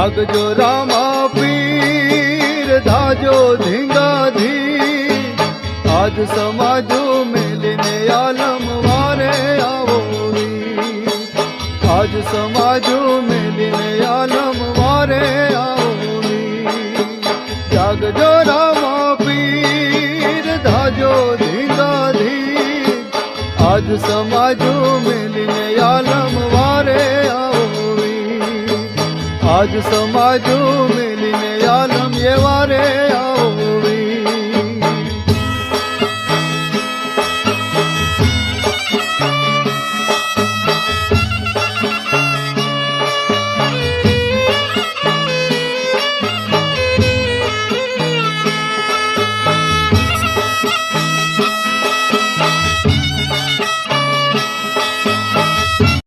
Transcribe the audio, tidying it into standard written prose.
જાગજો રામા પીર ધાજો ધીંગાધી આજ સમાજો મેલીને આલમ વારે આવો વીર આજ સમાજો મેલીને આલમ વારે આવો વીર જાગજો રામા પીર ધાજો ધીંગાધી આજ સમાજો મેલીને આલમ વારે આવો આજ સમાજો મેલીને આલમ એ વારે